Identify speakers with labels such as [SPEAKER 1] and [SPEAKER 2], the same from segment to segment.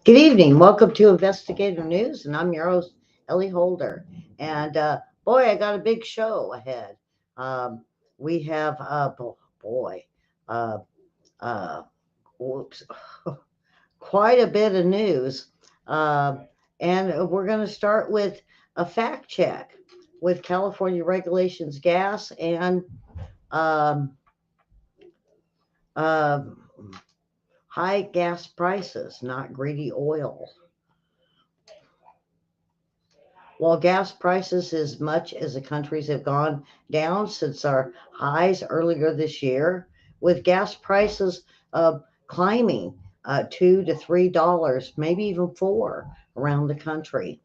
[SPEAKER 1] Good evening. Welcome to Investigator News, and I'm your host, Ellie Holder. And boy, I got a big show ahead. Um, we have, boy, uh, uh, whoops, quite a bit of news. Uh, and we're going to start with a fact check with California regulations gas and um, uh, high gas prices, not greedy oil. While gas prices, as much as the countries have gone down since our highs earlier this year, with gas prices climbing $2 to $3, maybe even four around the country.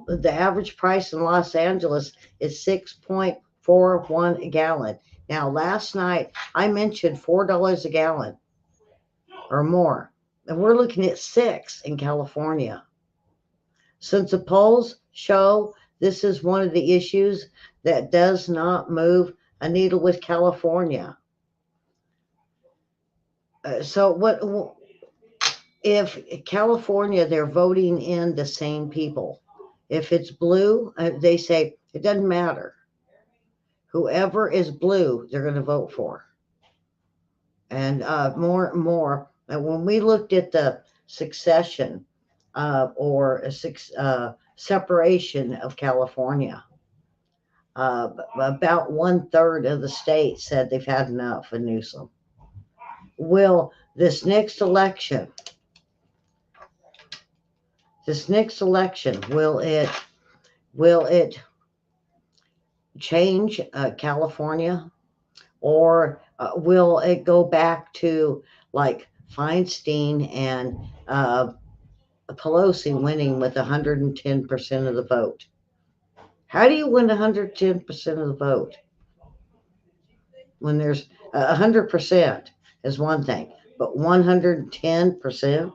[SPEAKER 1] The average price in Los Angeles is 6.41 a gallon. Now, last night I mentioned $4 a gallon or more, and we're looking at six in California. Since the polls show this is one of the issues that does not move a needle with California. So what if California they're voting in the same people? If it's blue, they say it doesn't matter. Whoever is blue, they're going to vote for. And more and more, when we looked at the succession or separation of California, about one third of the state said they've had enough of Newsom. Will this next election, will it change California, or will it go back to like Feinstein and Pelosi winning with 110% of the vote? How do you win 110% of the vote when there's 100% is one thing, but 110%?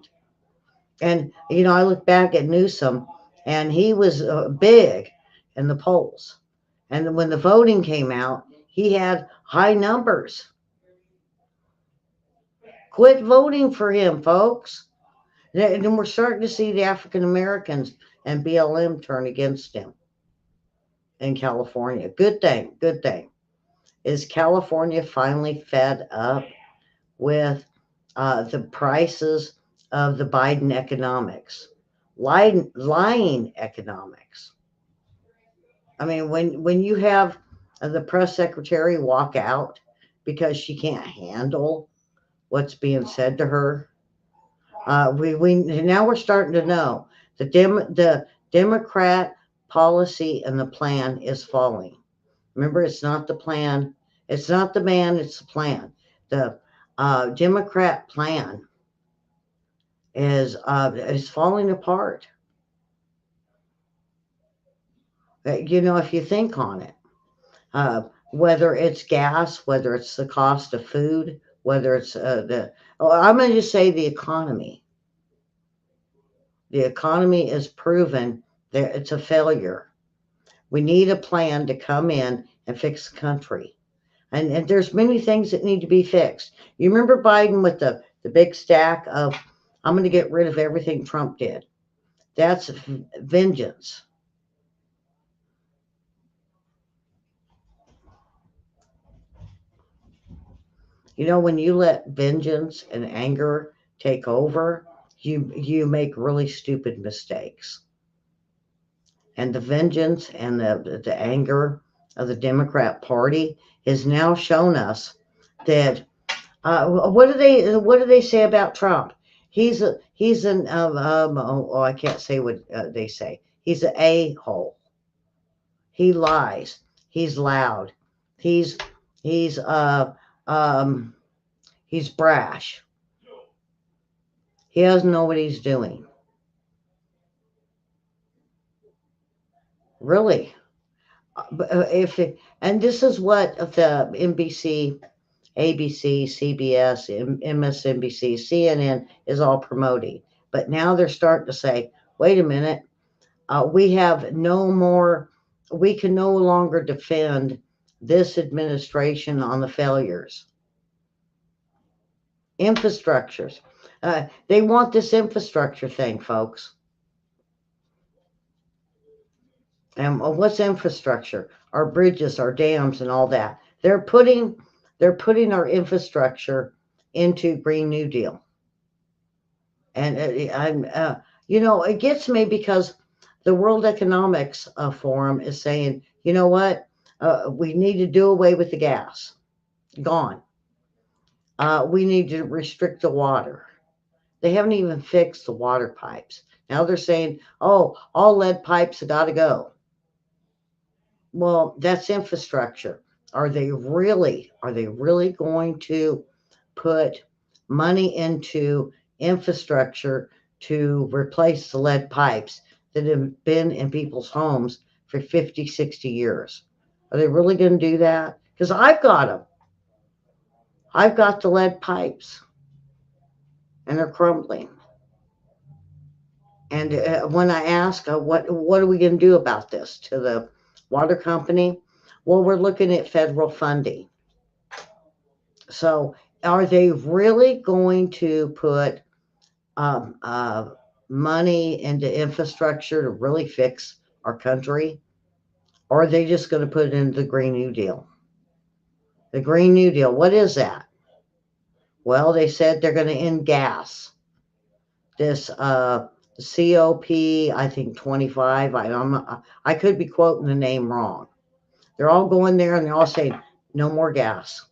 [SPEAKER 1] And, I look back at Newsom and he was big in the polls. And when the voting came out, he had high numbers. Quit voting for him, folks. And then we're starting to see the African Americans and BLM turn against him in California. Good thing, good thing. Is California finally fed up with the prices of the Biden economics, lying economics? I mean, when you have the press secretary walk out because she can't handle what's being said to her, we now we're starting to know the Democrat policy and the plan is falling. Remember, it's not the plan, it's not the man, it's the plan. The Democrat plan is falling apart. If you think on it, uh, whether it's gas, whether it's the cost of food, whether it's I'm going to just say the economy. The economy is proven that it's a failure. We need a plan to come in and fix the country. And there's many things that need to be fixed. You remember Biden with the big stack of, I'm going to get rid of everything Trump did. That's vengeance. When you let vengeance and anger take over, you make really stupid mistakes. And the vengeance and the anger of the Democrat Party has now shown us that what do they say about Trump? He's an I can't say what they say. He's an a-hole. He lies. He's loud. He's he's um he's brash. He doesn't know what he's doing. Really. If it, and this is what the NBC, ABC, CBS, MSNBC, CNN is all promoting. But now they're starting to say, wait a minute, we have no more, we can no longer defend this administration on the failures. Infrastructures. They want this infrastructure thing, folks. And what's infrastructure? Our bridges, our dams, and all that. They're putting our infrastructure into Green New Deal. And it gets me because the World Economics Forum is saying, you know what, we need to do away with the gas. Gone. We need to restrict the water. They haven't even fixed the water pipes. Now they're saying, oh, all lead pipes have got to go. Well, that's infrastructure. Are they really going to put money into infrastructure to replace the lead pipes that have been in people's homes for 50, 60 years? Are they really going to do that? Because I've got them. I've got the lead pipes and they're crumbling. And when I ask, what are we going to do about this to the water company? Well, we're looking at federal funding. So, are they really going to put um, uh, money into infrastructure to really fix our country? Or are they just going to put it into the Green New Deal? The Green New Deal, what is that? Well, they said they're going to end gas. This COP, I think 25. I could be quoting the name wrong. They're all going there and they're all saying no more gas.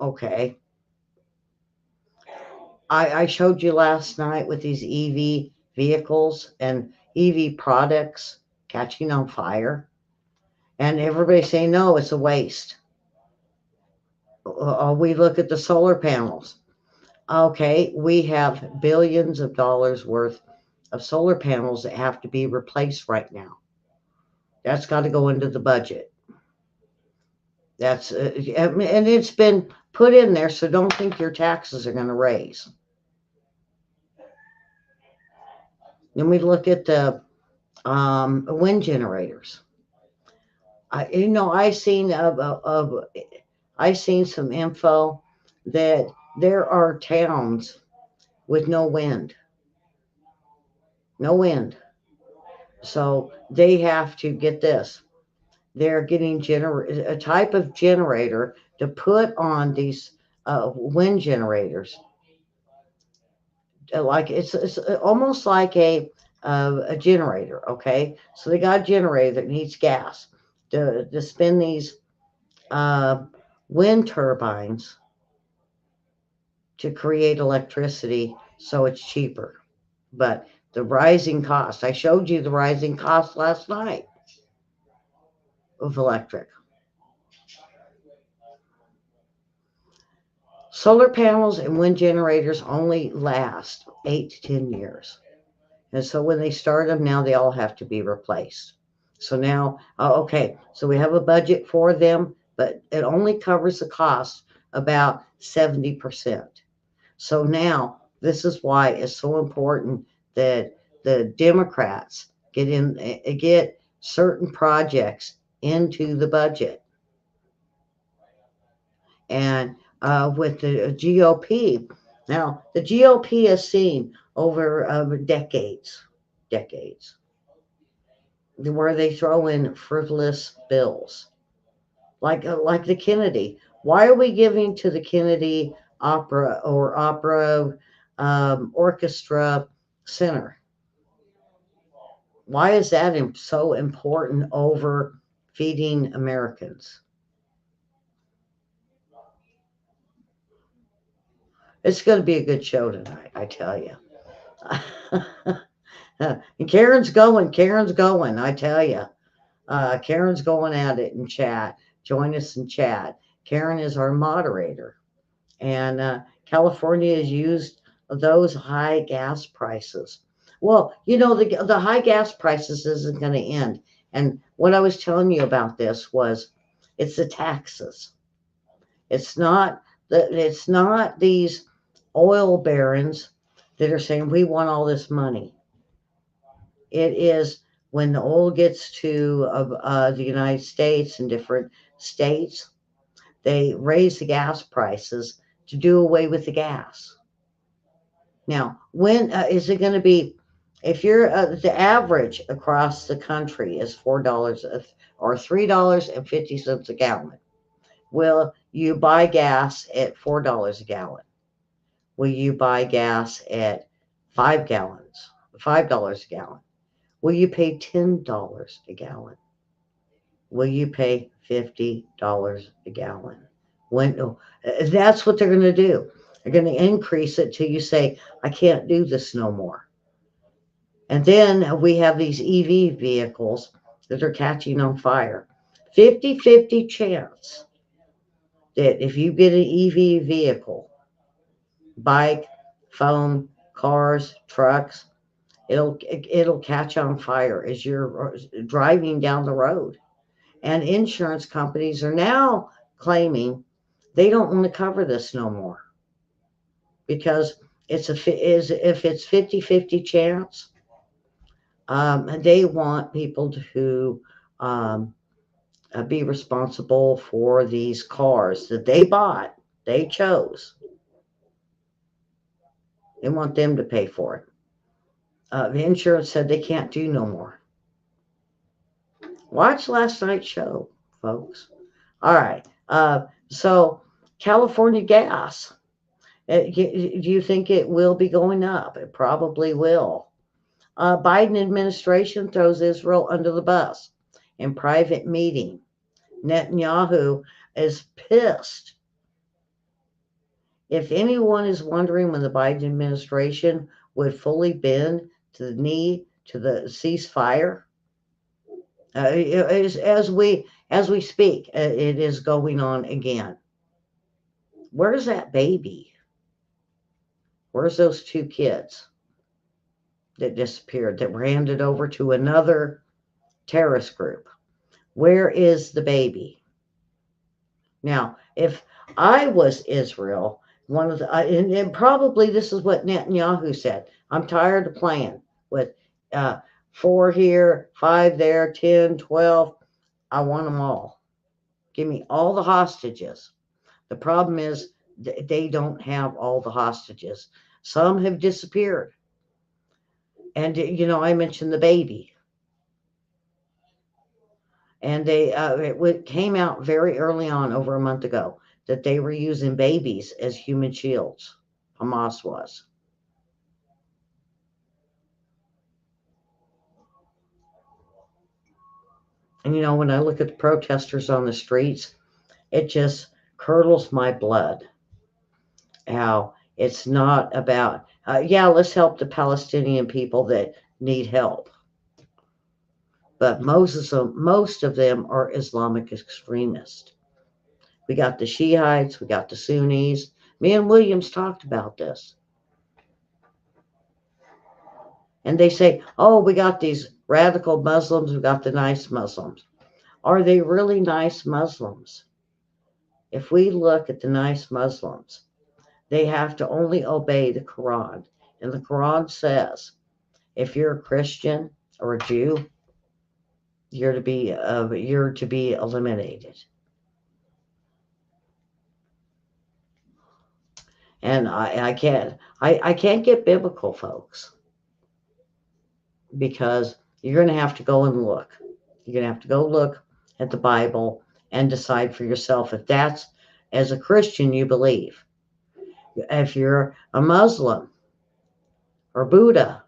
[SPEAKER 1] Okay. I showed you last night with these EV vehicles and EV products catching on fire, and everybody saying no, it's a waste. We look at the solar panels. Okay, we have billions of dollars worth of solar panels that have to be replaced right now. That's got to go into the budget. And it's been put in there, so don't think your taxes are going to raise. Then we look at the wind generators. I seen I seen some info that there are towns with no wind, no wind. So they have to get this. They're getting a type of generator to put on these wind generators. Like it's almost like a generator. Okay, so they got a generator that needs gas to spin these uh, wind turbines to create electricity so it's cheaper. But the rising cost, I showed you the rising cost last night of electric. Solar panels and wind generators only last 8 to 10 years. And so when they start them, now they all have to be replaced. So now, okay, so we have a budget for them, but it only covers the cost about 70%. So now this is why it's so important that the Democrats get certain projects into the budget. And with the GOP, now the GOP has seen over decades, where they throw in frivolous bills like the Kennedy. Why are we giving to the Kennedy Opera Orchestra Center? Why is that so important over feeding Americans? It's going to be a good show tonight, I tell you. And Karen's going, I tell you. Karen's going at it in chat. Join us in chat. Karen is our moderator. And California has used those high gas prices. Well, the high gas prices isn't going to end. And what I was telling you about this was it's the taxes. It's not these oil barons that are saying we want all this money. It is when the oil gets to the United States and different states, they raise the gas prices to do away with the gas. Now, when is it going to be? If you're the average across the country is $4 or $3.50 a gallon. Will you buy gas at $4 a gallon? Will you buy gas at 5 gallons, $5 a gallon? Will you pay $10 a gallon? Will you pay $50 a gallon? When that's what they're going to do. They're going to increase it till you say, I can't do this no more. And then we have these EV vehicles that are catching on fire. 50-50 chance that if you get an EV vehicle, bike, phone, cars, trucks, it'll catch on fire as you're driving down the road. And insurance companies are now claiming they don't want to cover this no more because if it's 50-50 chance, they want people to be responsible for these cars that they bought, they chose. They want them to pay for it. The insurance said they can't do no more. Watch last night's show, folks. All right. So California gas. Do you think it will be going up? It probably will. Biden administration throws Israel under the bus in private meeting. Netanyahu is pissed. If anyone is wondering when the Biden administration would fully bend to the knee to the ceasefire, as we speak, it is going on again. Where's that baby? Where's those two kids that disappeared that were handed over to another terrorist group? Where is the baby? Now, if I was Israel, one of the and probably this is what Netanyahu said. I'm tired of playing with uh, 4 here, 5 there, 10, 12. I want them all. Give me all the hostages. The problem is they don't have all the hostages. Some have disappeared. And, I mentioned the baby. And it came out very early on, over a month ago, that they were using babies as human shields. Hamas was. And, when I look at the protesters on the streets, it just curdles my blood. How it's not about, let's help the Palestinian people that need help. But most of them are Islamic extremists. We got the Shiites, we got the Sunnis. Me and Williams talked about this. And they say, oh, we got these radical Muslims, we got the nice Muslims. Are they really nice Muslims? If we look at the nice Muslims, they have to only obey the Quran. And the Quran says, if you're a Christian or a Jew, you're to be eliminated. And I can't get biblical, folks, because you're going to have to go and look. You're going to have to go look at the Bible and decide for yourself if that's, as a Christian, you believe. If you're a Muslim or Buddha,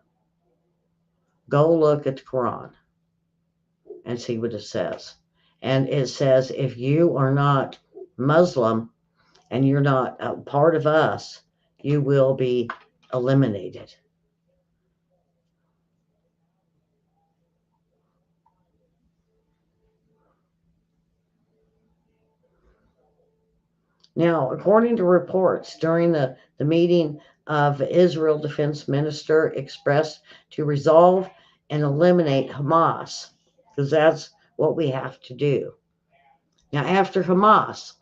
[SPEAKER 1] go look at the Quran and see what it says. And it says if you are not Muslim and you're not a part of us, you will be eliminated. Now, according to reports, during the meeting of Israel defense minister expressed to resolve and eliminate Hamas, because that's what we have to do. Now, after Hamas,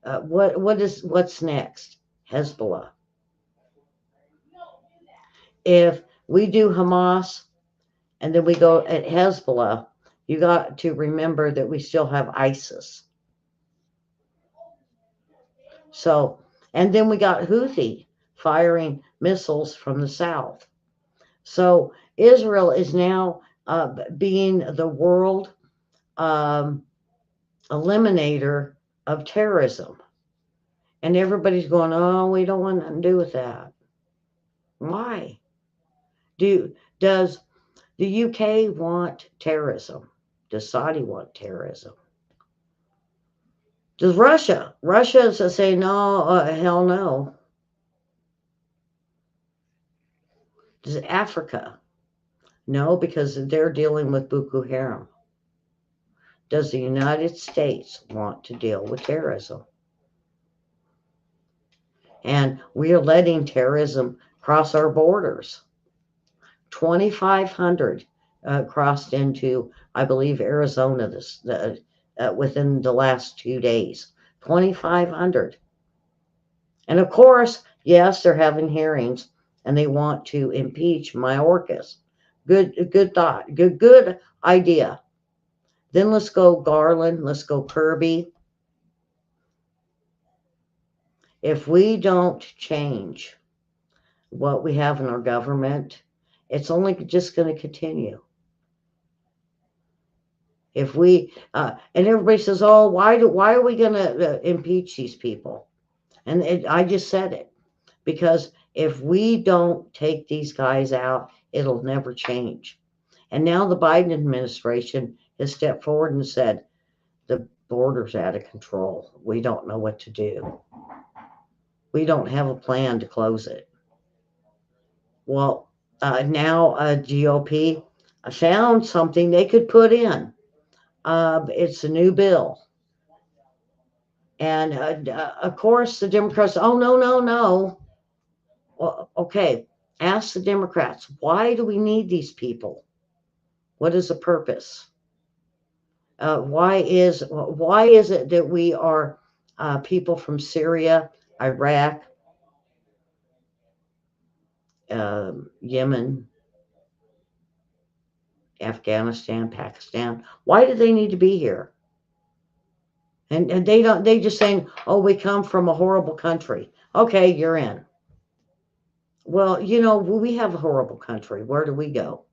[SPEAKER 1] what's next? Hezbollah. If we do Hamas and then we go at Hezbollah, you got to remember that we still have ISIS. So, and then we got Houthi firing missiles from the south. So Israel is now being the world um, eliminator of terrorism. And everybody's going, oh, we don't want nothing to do with that. Why? Does the UK want terrorism? Does Saudi want terrorism? Does Russia? Russia is say no, hell no. Does Africa? No, because they're dealing with Boko Haram. Does the United States want to deal with terrorism? And we are letting terrorism cross our borders. 2,500 crossed into, I believe, Arizona within the last 2 days. 2,500. And of course, yes, they're having hearings and they want to impeach Mayorkas. Good thought. Good idea. Then let's go Garland. Let's go Kirby. If we don't change what we have in our government, it's only just going to continue. If we and everybody says, "Oh, why are we going to impeach these people?" And I just said it because if we don't take these guys out, it'll never change. And now the Biden administration has stepped forward and said the border's out of control. We don't know what to do. We don't have a plan to close it. Well, now GOP found something they could put in. It's a new bill. And of course, the Democrats, oh, no, no, no. Well, okay, ask the Democrats, why do we need these people? What is the purpose? Why is it that we are people from Syria, Iraq, Yemen, Afghanistan, Pakistan? Why do they need to be here? And they just saying, oh, we come from a horrible country. Okay, you're in. Well, we have a horrible country. Where do we go?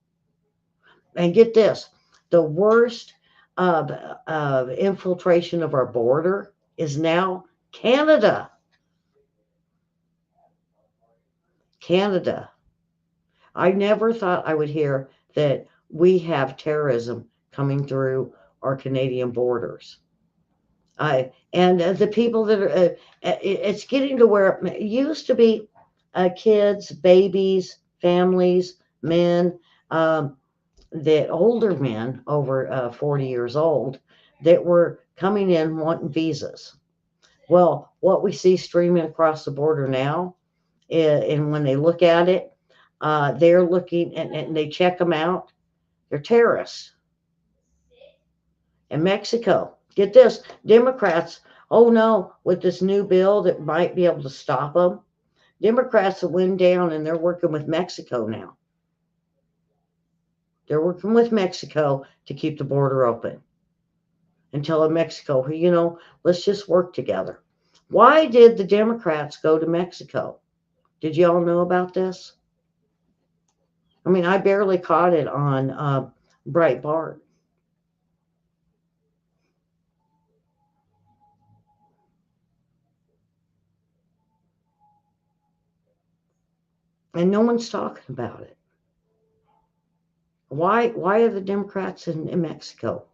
[SPEAKER 1] And get this, the worst infiltration of our border is now Canada. Canada. I never thought I would hear that we have terrorism coming through our Canadian borders. And the people that are, it's getting to where it used to be kids, babies, families, men, that older men over 40 years old that were coming in wanting visas. Well, what we see streaming across the border now, and when they look at it, they're looking and they check them out. They're terrorists. In Mexico, get this, Democrats, oh no, with this new bill that might be able to stop them, Democrats have went down and they're working with Mexico now. They're working with Mexico to keep the border open and telling Mexico, let's just work together. Why did the Democrats go to Mexico? Did you all know about this? I mean, I barely caught it on Breitbart. And no one's talking about it. Why are the Democrats in Mexico?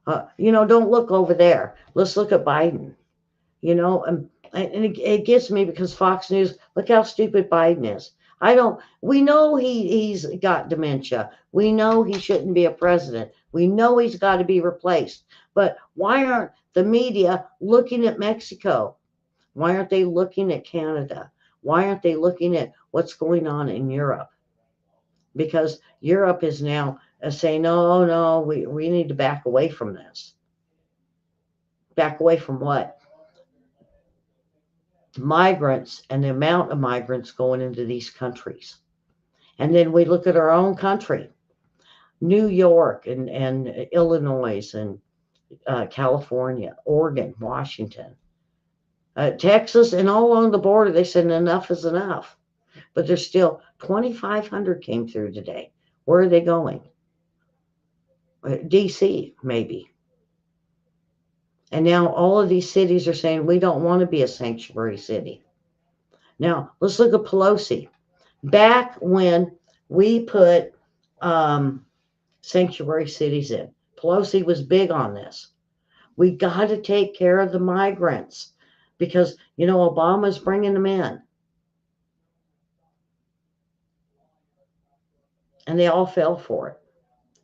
[SPEAKER 1] Don't look over there. Let's look at Biden. And it gets me because Fox News, look how stupid Biden is. We know he's got dementia. We know he shouldn't be a president. We know he's got to be replaced. But why aren't the media looking at Mexico? Why aren't they looking at Canada? Why aren't they looking at what's going on in Europe? Because Europe is now saying, no, no, we need to back away from this. Back away from what? Migrants and the amount of migrants going into these countries. And then we look at our own country, New York and Illinois and California, Oregon, Washington. Texas and all along the border, they said enough is enough. But there's still 2,500 came through today. Where are they going? DC, maybe. And now all of these cities are saying we don't want to be a sanctuary city. Now, let's look at Pelosi. Back when we put um, sanctuary cities in, Pelosi was big on this. We got to take care of the migrants because, Obama's bringing them in. And they all fell for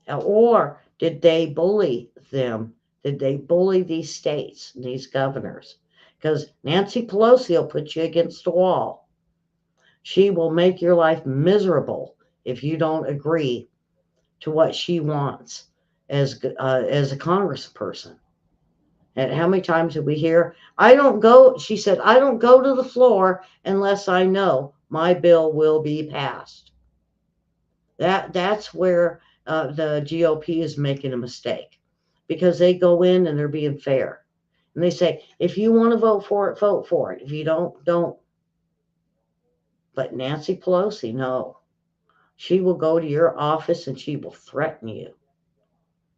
[SPEAKER 1] it. Or did they bully them? Did they bully these states, these governors? Because Nancy Pelosi will put you against the wall. She will make your life miserable if you don't agree to what she wants as a congressperson. And how many times did we hear? I don't go. She said, I don't go to the floor unless I know my bill will be passed. That's where the GOP is making a mistake because they go in and they're being fair. And they say, if you want to vote for it, vote for it. If you don't. But Nancy Pelosi, no. She will go to your office and she will threaten you.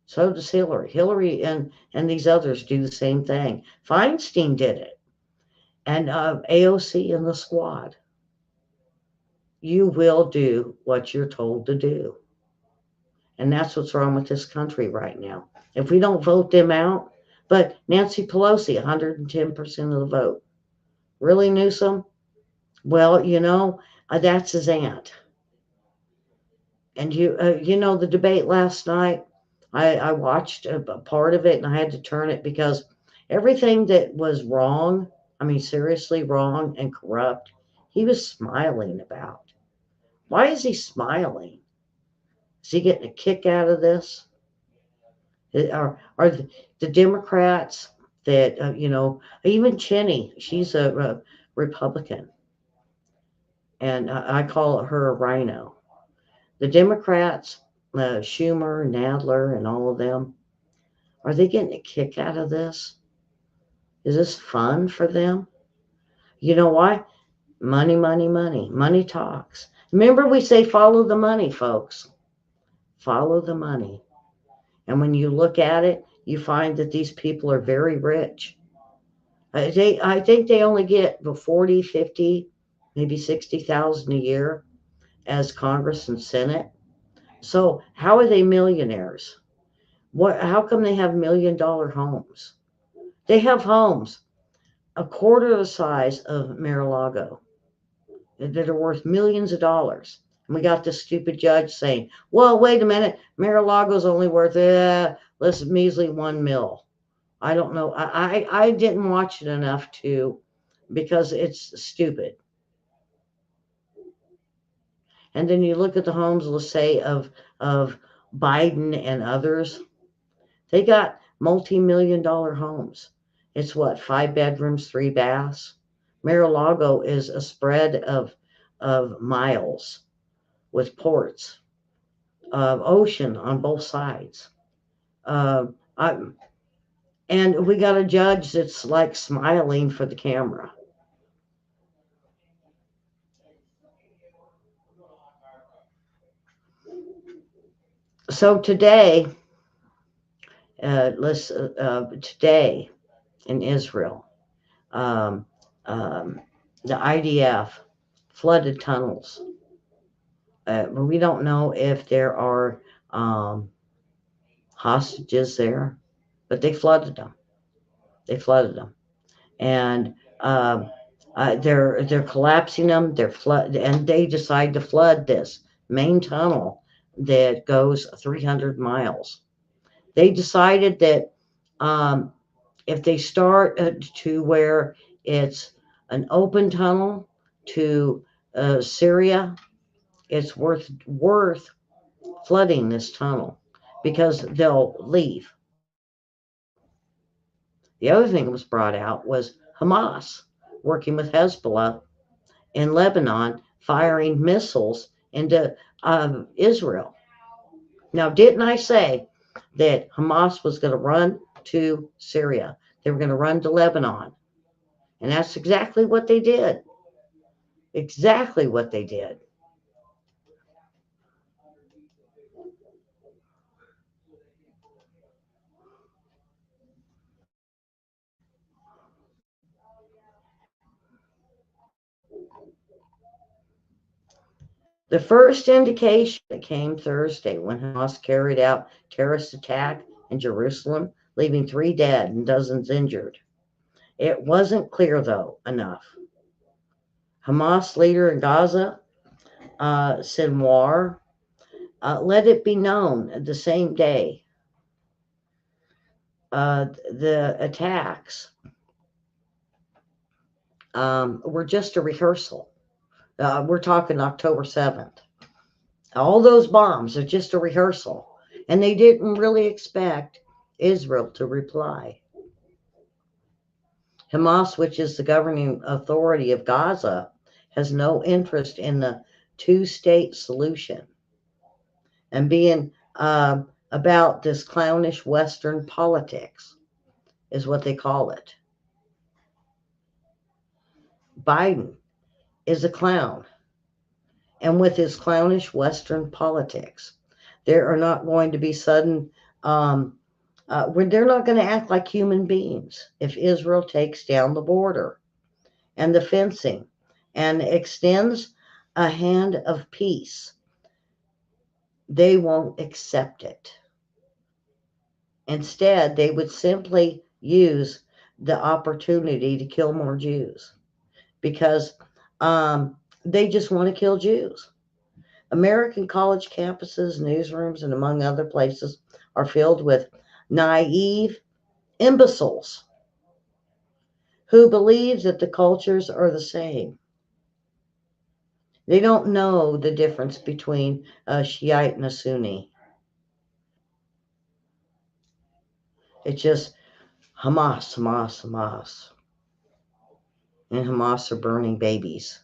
[SPEAKER 1] So does Hillary. Hillary and these others do the same thing. Feinstein did it. And AOC and the squad. You will do what you're told to do. And that's what's wrong with this country right now. If we don't vote them out, but Nancy Pelosi, 110% of the vote. Really, Newsom? Well, that's his aunt. And the debate last night, I watched a part of it and I had to turn it because everything that was wrong, I mean, seriously wrong and corrupt, he was smiling about. Why is he smiling? Is he getting a kick out of this? Are the Democrats that, even Cheney, she's a Republican, and I call her a rhino. The Democrats, Schumer, Nadler, and all of them, are they getting a kick out of this? Is this fun for them? You know why? Money, money, money. Money talks. Remember, we say follow the money, folks. Follow the money. And when you look at it, you find that these people are very rich. I think they only get 40, 50, maybe 60,000 a year as Congress and Senate. So how are they millionaires? How come they have $1 million homes? They have homes a quarter the size of Mar-a-Lago that are worth millions of dollars. And we got this stupid judge saying, well, wait a minute, Mar-a-Lago's only worth less measly 1 mil. I don't know. I didn't watch it enough because it's stupid. And then you look at the homes, let's say, of Biden and others. They got multi-million-dollar homes. It's what, 5 bedrooms, 3 baths? Mar-a-Lago is a spread of miles with ports, ocean on both sides. Uh, I, and we got a judge that's like smiling for the camera. So today in Israel, um, um, the IDF flooded tunnels. We don't know if there are hostages there, but they flooded them. They flooded them, and they're collapsing them. They're flood, and they decide to flood this main tunnel that goes 300 miles. They decided that um, if they start to where it's an open tunnel to Syria, it's worth flooding this tunnel because they'll leave. The other thing that was brought out was Hamas working with Hezbollah in Lebanon, firing missiles into Israel. Now, didn't I say that Hamas was going to run to Syria? They were going to run to Lebanon. And that's exactly what they did. Exactly what they did. The first indication that came Thursday when Hamas carried out terrorist attack in Jerusalem, leaving 3 dead and dozens injured. It wasn't clear, though, enough. Hamas leader in Gaza, Sinwar, let it be known the same day the attacks were just a rehearsal. We're talking October 7th. All those bombs are just a rehearsal. And they didn't really expect Israel to reply. Hamas, which is the governing authority of Gaza, has no interest in the two-state solution and being about this clownish Western politics, is what they call it. Biden is a clown. And with his clownish Western politics, there are not going to be sudden, they're not going to act like human beings if Israel takes down the border and the fencing and extends a hand of peace. They won't accept it. Instead, they would simply use the opportunity to kill more Jews because they just want to kill Jews. American college campuses, newsrooms, and among other places are filled with naive imbeciles who believe that the cultures are the same. They don't know the difference between a Shiite and a Sunni. It's just Hamas, Hamas, Hamas. And Hamas are burning babies.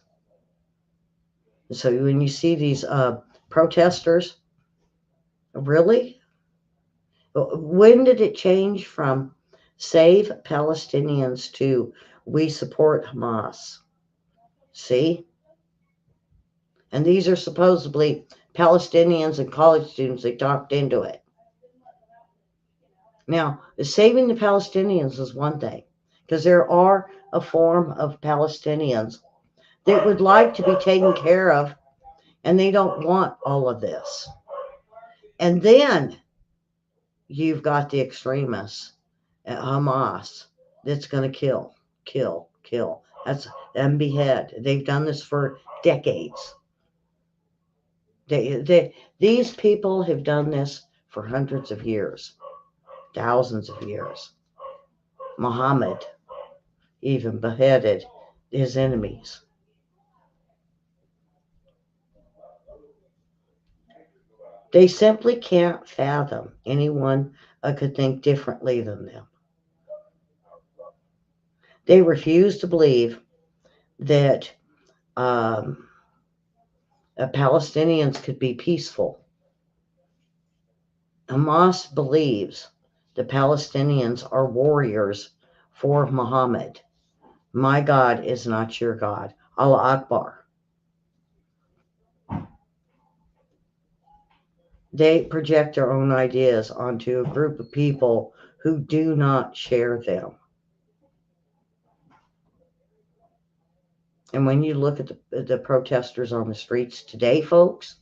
[SPEAKER 1] So when you see these protesters, really? When did it change from save Palestinians to we support Hamas? See? And these are supposedly Palestinians and college students. They talked into it. Now, saving the Palestinians is one thing, because there are a form of Palestinians that would like to be taken care of, and they don't want all of this. And then you've got the extremists at Hamas that's going to kill, kill, kill. And behead. They've done this for decades. These people have done this for hundreds of years, thousands of years. Muhammad even beheaded his enemies. They simply can't fathom anyone could think differently than them. They refuse to believe that Palestinians could be peaceful. Hamas believes the Palestinians are warriors for Muhammad. My God is not your God. Allah Akbar. They project their own ideas onto a group of people who do not share them. And when you look at the protesters on the streets today, folks,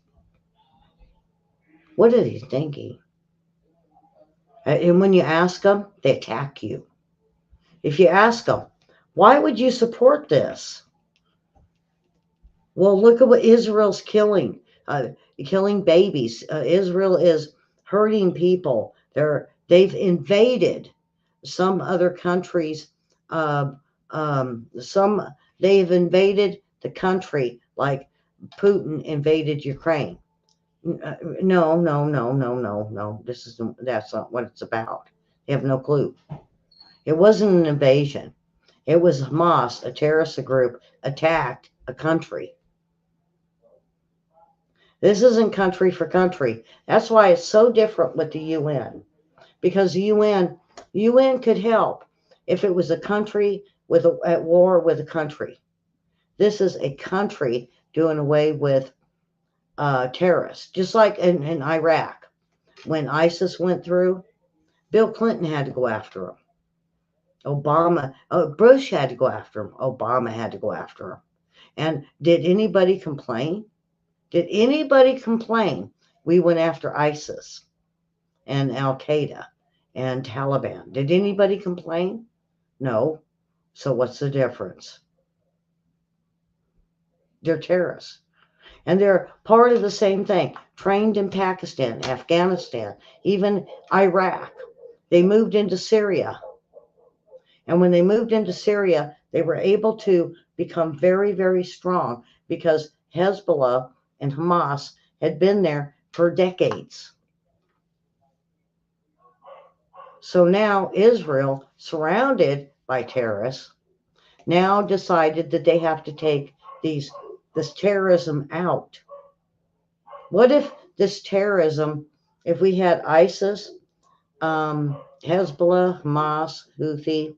[SPEAKER 1] what are they thinking? And when you ask them, they attack you. If you ask them, why would you support this? Well, look at what Israel's killing. Killing babies. Israel is hurting people. They've invaded some other countries. They've invaded the country like Putin invaded Ukraine. No, no, no, no, no, no. That's not what it's about. They have no clue. It wasn't an invasion. It was Hamas, a terrorist group, attacked a country. This isn't country for country. That's why it's so different with the UN. Because the UN could help if it was a country at war with a country. This is a country doing away with terrorists, just like in Iraq. When ISIS went through, Bill Clinton had to go after them. Bush had to go after him. Obama had to go after him. And did anybody complain? Did anybody complain? We went after ISIS and Al Qaeda and Taliban. Did anybody complain? No. So what's the difference? They're terrorists. And they're part of the same thing. Trained in Pakistan, Afghanistan, even Iraq. They moved into Syria. And when they moved into Syria, they were able to become very, very strong because Hezbollah and Hamas had been there for decades. So now Israel, surrounded by terrorists, now decided that they have to take this terrorism out. What if this terrorism, if we had ISIS, Hezbollah, Hamas, Houthi,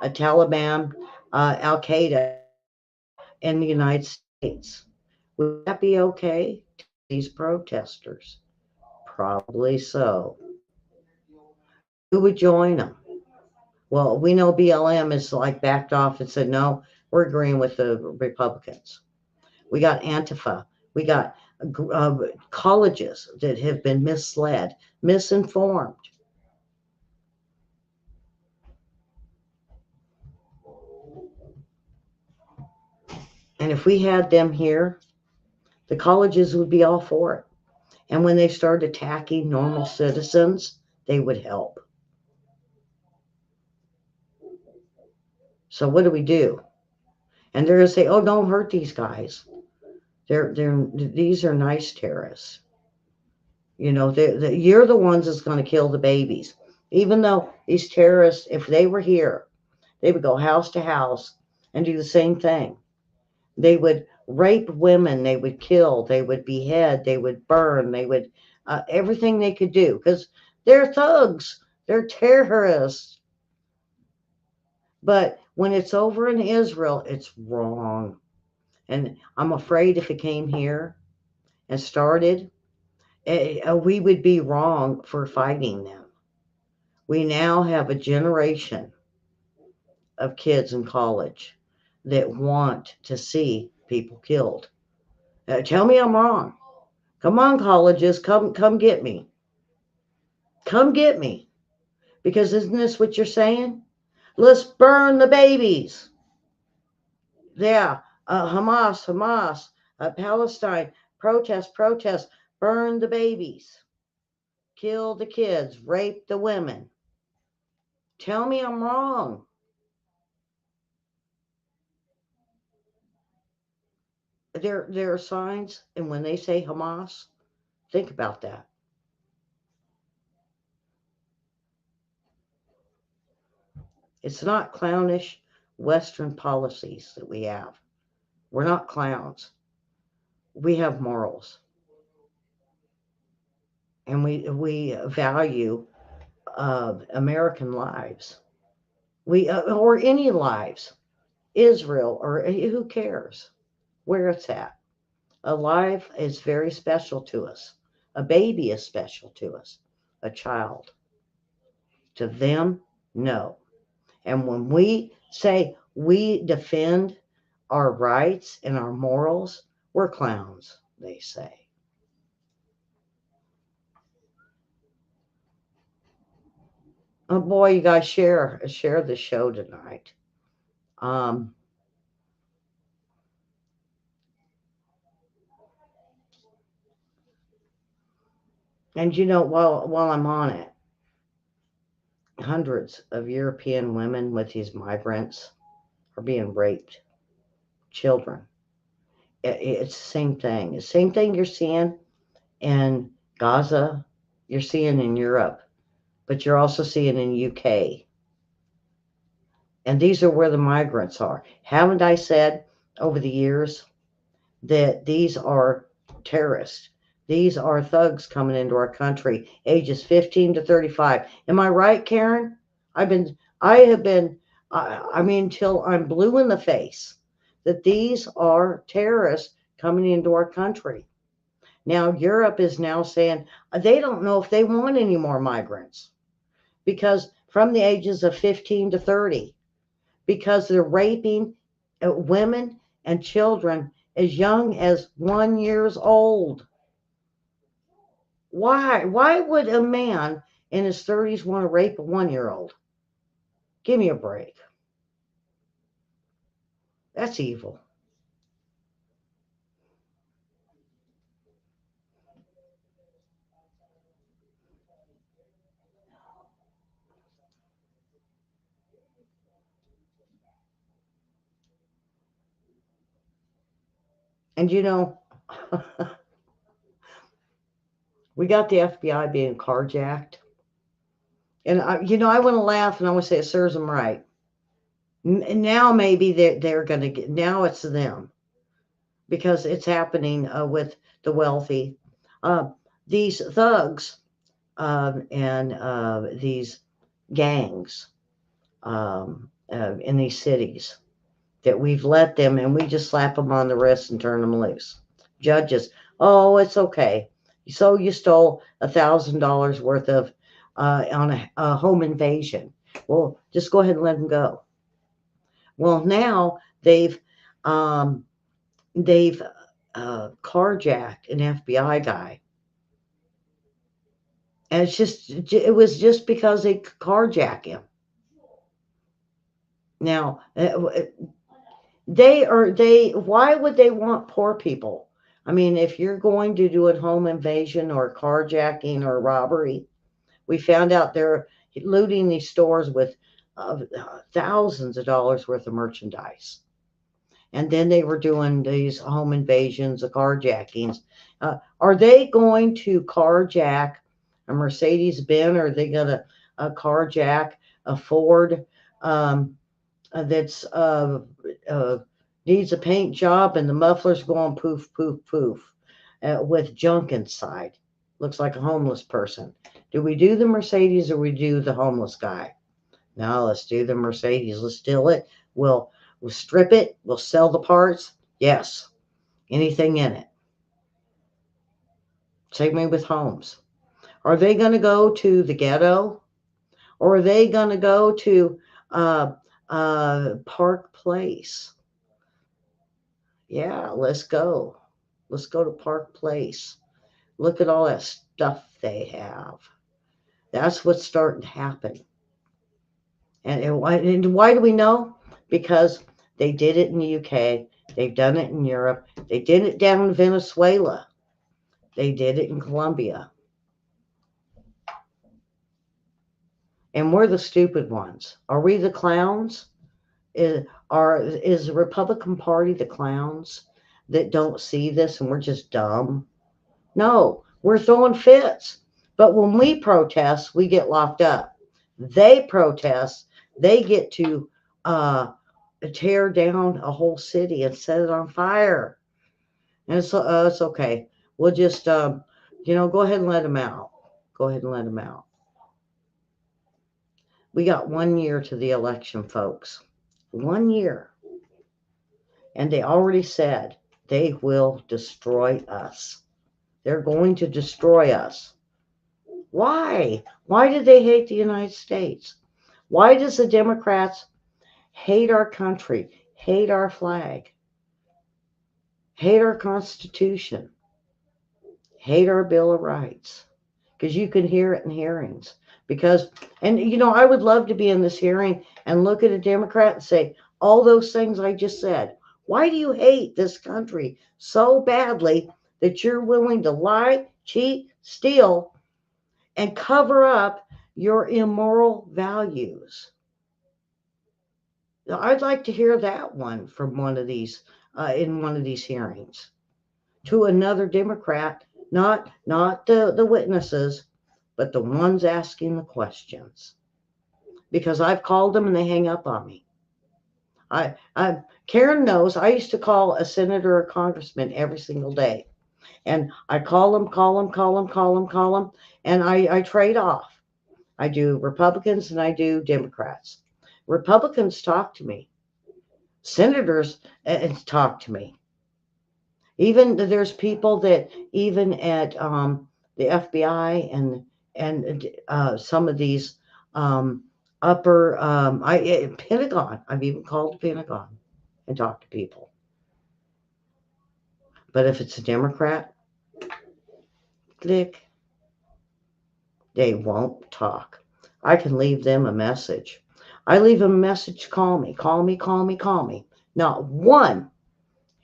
[SPEAKER 1] Taliban, Al Qaeda in the United States? Would that be okay to these protesters? Probably so. Who would join them? Well, we know BLM is like backed off and said, no, we're agreeing with the Republicans. We got Antifa. We got colleges that have been misled, misinformed. And if we had them here, the colleges would be all for it. And when they start attacking normal citizens, they would help. So what do we do? And they're going to say, oh, don't hurt these guys. These are nice terrorists. You know, you're the ones that's going to kill the babies. Even though these terrorists, if they were here, they would go house to house and do the same thing. They would rape women. They would kill. They would behead. They would burn. They would everything they could do because they're thugs. They're terrorists. But when it's over in Israel, it's wrong. And I'm afraid if it came here and started, we would be wrong for fighting them. We now have a generation of kids in college that want to see people killed. Tell me I'm wrong. Come on, colleges, come get me. Come get me. Because isn't this what you're saying? Let's burn the babies. Yeah, Hamas, Palestine, protest, burn the babies, kill the kids, rape the women. Tell me I'm wrong. There are signs, and when they say Hamas, think about that. It's not clownish Western policies that we have. We're not clowns. We have morals. And we value American lives. Or any lives. Israel, or who cares where it's at. A life is very special to us. A baby is special to us. A child. To them, no. And when we say we defend our rights and our morals, we're clowns, they say. Oh boy, you guys share the show tonight. Um, and you know, while I'm on it, hundreds of European women with these migrants are being raped. Children. It's the same thing. The same thing you're seeing in Gaza, you're seeing in Europe, but you're also seeing in UK. And these are where the migrants are. Haven't I said over the years that these are terrorists? These are thugs coming into our country, ages 15 to 35. Am I right, Karen? I have been I mean, till I'm blue in the face that these are terrorists coming into our country. Now, Europe is now saying they don't know if they want any more migrants because from the ages of 15 to 30, because they're raping women and children as young as 1 years old. Why? Why would a man in his 30s want to rape a 1 year old? Give me a break. That's evil. And we got the FBI being carjacked. And I want to laugh and I want to say it serves them right. Now maybe they're going to get. Now it's them because it's happening with the wealthy. Uh, these thugs and these gangs in these cities that we've let them and we just slap them on the wrist and turn them loose. Judges, oh, it's okay. So you stole $1,000 worth of on a home invasion. Well, just go ahead and let them go. Well, now um, they've carjacked an FBI guy, and it was just because they carjacked him. Now, why would they want poor people? I mean, if you're going to do a home invasion or carjacking or robbery, we found out they're looting these stores with thousands of dollars worth of merchandise. And then they were doing these home invasions, the carjackings. Are they going to carjack a Mercedes Benz, or are they going to carjack a Ford um, that's uh, needs a paint job and the muffler's going poof, poof, poof with junk inside? Looks like a homeless person. Do we do the Mercedes or we do the homeless guy? No, let's do the Mercedes. Let's steal it. We'll strip it. We'll sell the parts. Yes, anything in it. Same way with homes. Are they going to go to the ghetto, or are they going to go to uh, Park Place? Yeah, let's go. Let's go to Park Place. Look at all that stuff they have. That's what's starting to happen. And why do we know? Because they did it in the UK. They've done it in Europe. They did it down in Venezuela. They did it in Colombia. And we're the stupid ones. Are we the clowns? Is the Republican Party the clowns that don't see this and we're just dumb? No, we're throwing fits. But when we protest, we get locked up. They protest, they get to tear down a whole city and set it on fire. And it's okay. We'll just, go ahead and let them out. Go ahead and let them out. We got 1 year to the election, folks. 1 year. And they already said they will destroy us. They're going to destroy us. Why? Why do they hate the United States? Why does the Democrats hate our country, hate our flag, hate our Constitution, hate our Bill of Rights? Because you can hear it in hearings. I would love to be in this hearing and look at a Democrat and say, all those things I just said. Why do you hate this country so badly that you're willing to lie, cheat, steal, and cover up your immoral values? I'd like to hear that one from one of these in one of these hearings to another Democrat, not the witnesses, but the ones asking the questions. Because I've called them and they hang up on me. Karen knows I used to call a senator or congressman every single day. And I call them, call them, call them, call them, call them, and I trade off. I do Republicans and I do Democrats Republicans talk to me. Senators talk to me. Even there's people that even at the FBI and some of these upper Pentagon. I've even called the Pentagon and talked to people. But if it's a Democrat, click, they won't talk. I can leave them a message. I leave them a message, call me, call me, call me, call me. Not one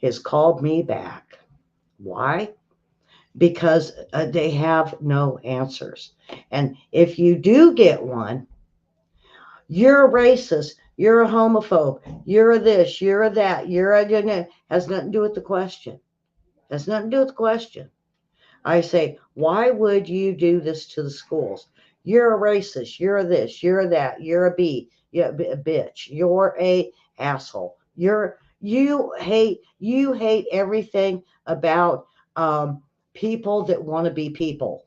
[SPEAKER 1] has called me back. Why? Because they have no answers. And if you do get one, you're a racist, you're a homophobe, you're a this, you're a that, you're a, has nothing to do with the question. Has nothing to do with the question. I say, why would you do this to the schools? You're a racist. You're a this. You're a that. You're a B. You're a bitch. You're a asshole. You hate everything about people that want to be people.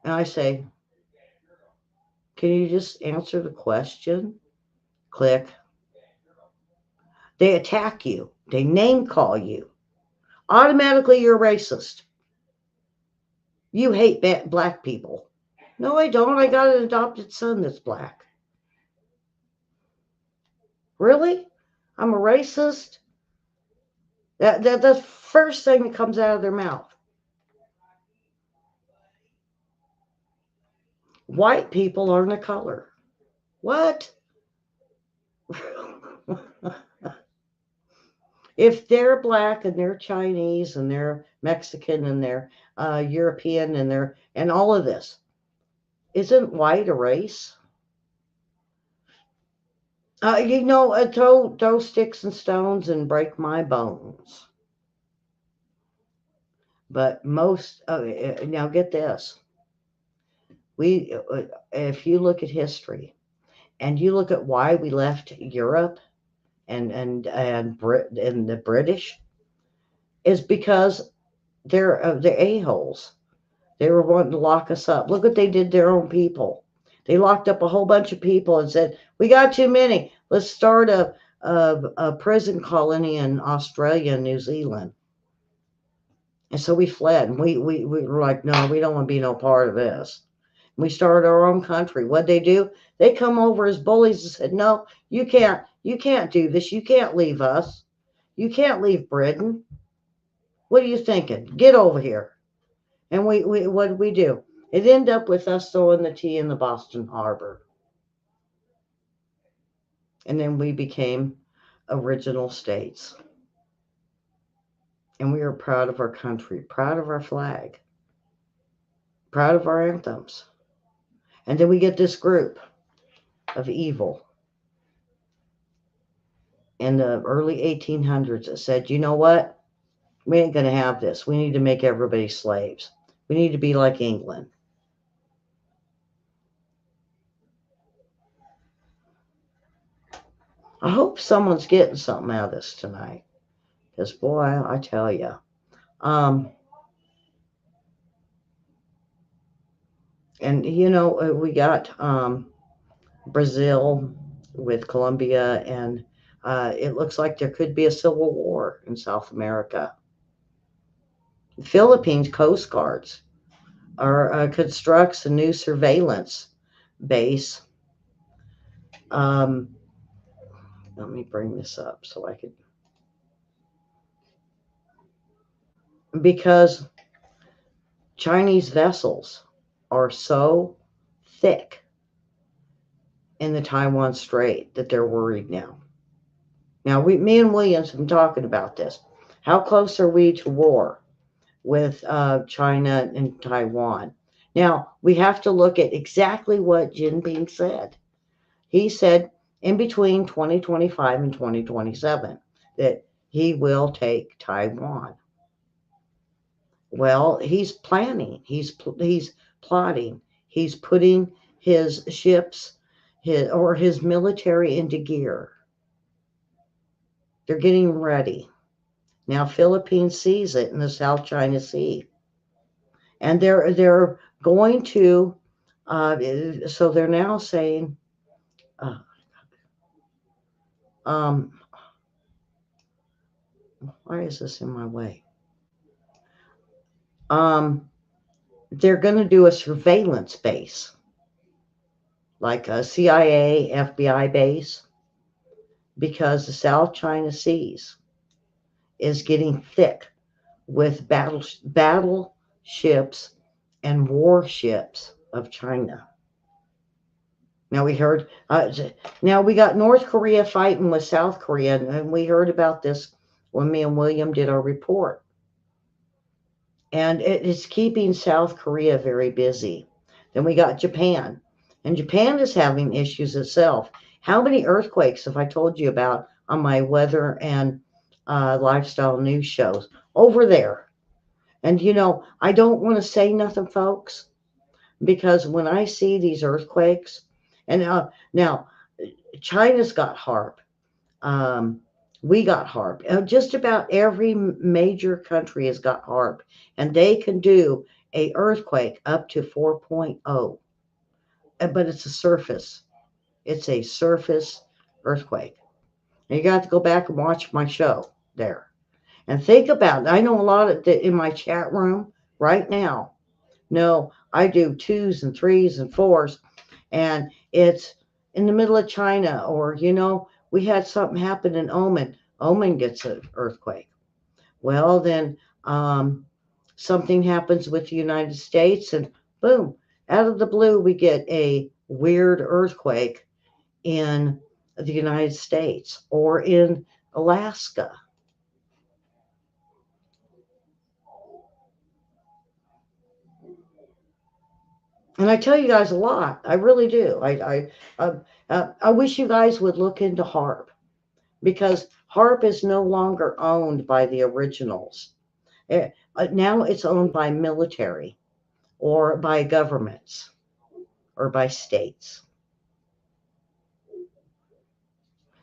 [SPEAKER 1] And I say, can you just answer the question? Click. They attack you. They name call you. Automatically, you're racist. You hate black people. No, I don't. I got an adopted son that's black. Really? I'm a racist? That's the first thing that comes out of their mouth. White people aren't a color. What? If they're black and they're Chinese and they're Mexican and they're European and all of this, isn't white a race? Throw sticks and stones and break my bones. But most, now get this. If you look at history and you look at why we left Europe and the British, is because they're a-holes. They were wanting to lock us up. Look what they did to their own people. They locked up a whole bunch of people and said, "We got too many. Let's start a prison colony in Australia and New Zealand." And so we fled. And we were like, "No, we don't want to be no part of this." We started our own country. What'd they do? They come over as bullies and said, "No, you can't do this. You can't leave us. You can't leave Britain. What are you thinking? Get over here." And what did we do? It ended up with us throwing the tea in the Boston Harbor. And then we became original states. And we are proud of our country, proud of our flag, proud of our anthems. And then we get this group of evil in the early 1800s that said, "You know what? We ain't going to have this. We need to make everybody slaves. We need to be like England." I hope someone's getting something out of this tonight. Because, boy, I tell you. And, we got Brazil with Colombia, and it looks like there could be a civil war in South America. Philippines Coast Guards constructs a new surveillance base. Um, Let me bring this up so I could, because Chinese vessels are so thick in the Taiwan Strait that they're worried now. Now, me and Williams have been talking about this. How close are we to war with China and Taiwan? Now, we have to look at exactly what Jinping said. He said in between 2025 and 2027 that he will take Taiwan. Well, he's planning, he's plotting, he's putting his ships, his military into gear. They're getting ready. Now, Philippines sees it in the South China Sea, and they're going to So they're now saying, uh, um, why is this in my way? Um, they're going to do a surveillance base, like a CIA, FBI base, because the South China Seas is getting thick with battleships and warships of China. Now we heard. Now we got North Korea fighting with South Korea, and we heard about this when me and William did our report. And it is keeping South Korea very busy. Then we got Japan, and Japan is having issues itself. How many earthquakes have I told you about on my weather and lifestyle news shows over there? And I don't want to say nothing, folks, because when I see these earthquakes, and now China's got HARP. Um, we got HARP. Just about every major country has got HARP, and they can do a earthquake up to 4.0. But it's a surface. It's a surface earthquake. And you got to go back and watch my show there. And think about it. I know a lot of in my chat room right now. No, I do twos and threes and fours, and it's in the middle of China, or we had something happen in Oman. Oman gets an earthquake. Well, then something happens with the United States, and boom, out of the blue, we get a weird earthquake in the United States or in Alaska. And I tell you guys a lot. I really do. I wish you guys would look into HARP, because HARP is no longer owned by the originals. Now it's owned by military or by governments or by states.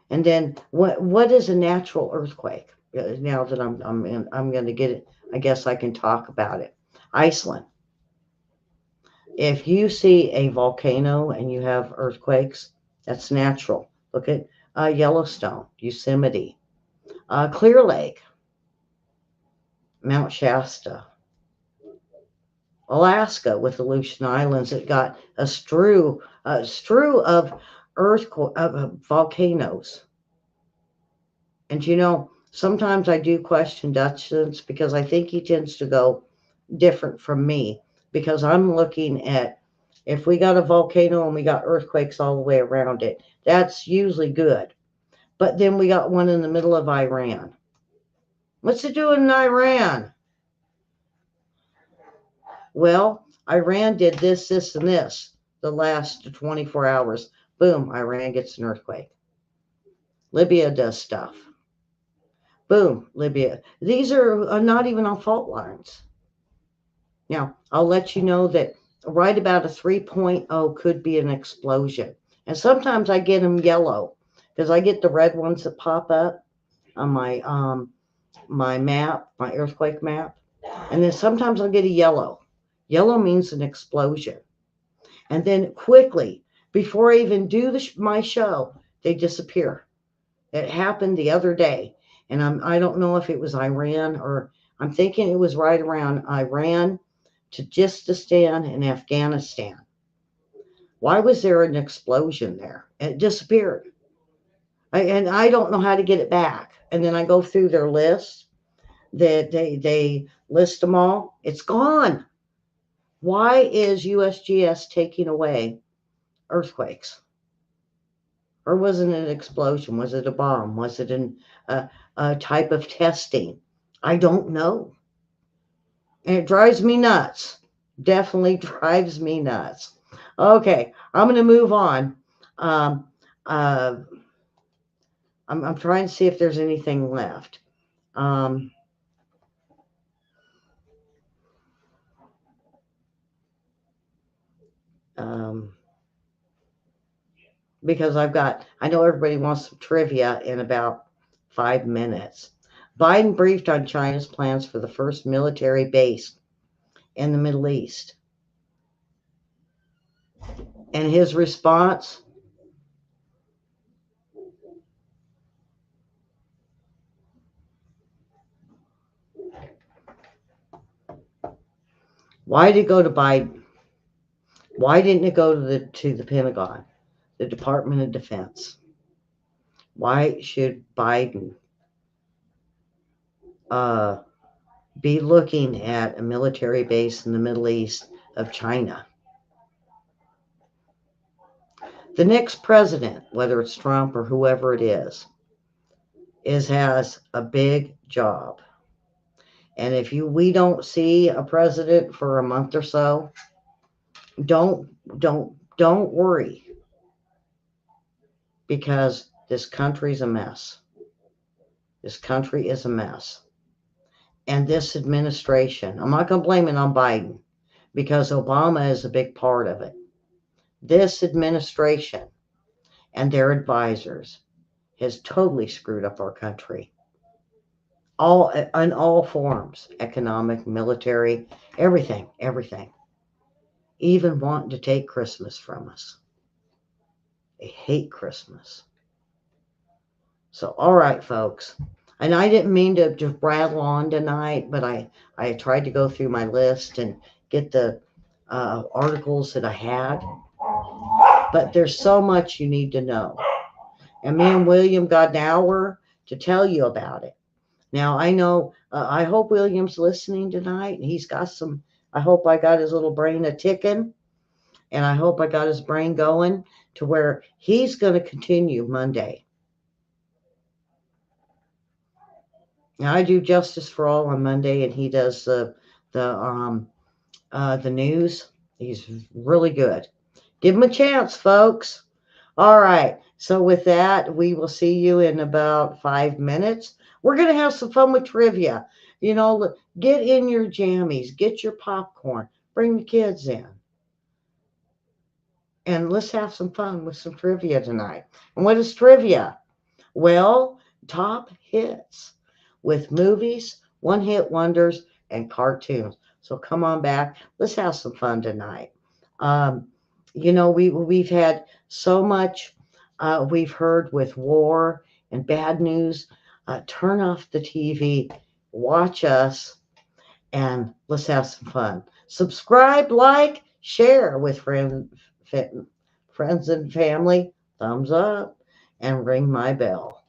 [SPEAKER 1] And then what is a natural earthquake? Now that I'm going to get it, I guess I can talk about it. Iceland. If you see a volcano and you have earthquakes, that's natural. Look at Yellowstone, Yosemite, Clear Lake, Mount Shasta, Alaska with the Aleutian Islands. It got a strew of volcanoes. And sometimes I do question Dutchens, because I think he tends to go different from me, because I'm looking at, if we got a volcano and we got earthquakes all the way around it, that's usually good. But then we got one in the middle of Iran. What's it doing in Iran? Well, Iran did this, this, and this the last 24 hours. Boom, Iran gets an earthquake. Libya does stuff. Boom, Libya. These are not even on fault lines. Now, I'll let you know that right about a 3.0 could be an explosion. And sometimes I get them yellow, because I get the red ones that pop up on my map, my earthquake map. And then sometimes I'll get a yellow. Yellow means an explosion. And then quickly, before I even do my show, they disappear. It happened the other day. And I don't know if it was Iran, or I'm thinking it was right around Iran, Tajikistan, and Afghanistan. Why was there an explosion there? It disappeared. And I don't know how to get it back. And then I go through their list. They list them all. It's gone. Why is USGS taking away earthquakes? Or was it an explosion? Was it a bomb? Was it a type of testing? I don't know. And it drives me nuts. Definitely drives me nuts. Okay, I'm going to move on. Um, uh, I'm trying to see if there's anything left. Um, um, because I know everybody wants some trivia in about 5 minutes. Biden briefed on China's plans for the first military base in the Middle East. And his response, why did it go to Biden? Why didn't it go to the Pentagon, the Department of Defense? Why should Biden uh, be looking at a military base in the Middle East of China? The next president, whether it's Trump or whoever it is has a big job. And if we don't see a president for a month or so, don't don't worry, because this country's a mess. This country is a mess. And this administration, I'm not going to blame it on Biden because Obama is a big part of it. This administration and their advisors has totally screwed up our country. All in all forms, economic, military, everything. Even wanting to take Christmas from us. They hate Christmas. So, all right, folks. And I didn't mean to just rattle on tonight, but I tried to go through my list and get the articles that I had. But there's so much you need to know. And me and William got an hour to tell you about it. Now, I know, I hope William's listening tonight. He's got some, I hope I got his little brain a ticking. And I hope I got his brain going to where he's going to continue Monday. Now, I do Justice for All on Monday, and he does the news. He's really good. Give him a chance, folks. All right. So with that, we will see you in about 5 minutes. We're going to have some fun with trivia. Get in your jammies, get your popcorn, bring the kids in. And let's have some fun with some trivia tonight. And what is trivia? Well, top hits with movies, one-hit wonders, and cartoons. So come on back. Let's have some fun tonight. Um, we've had so much we've heard with war and bad news. Turn off the TV, watch us, and let's have some fun. Subscribe, like, share with friends and family. Thumbs up and ring my bell.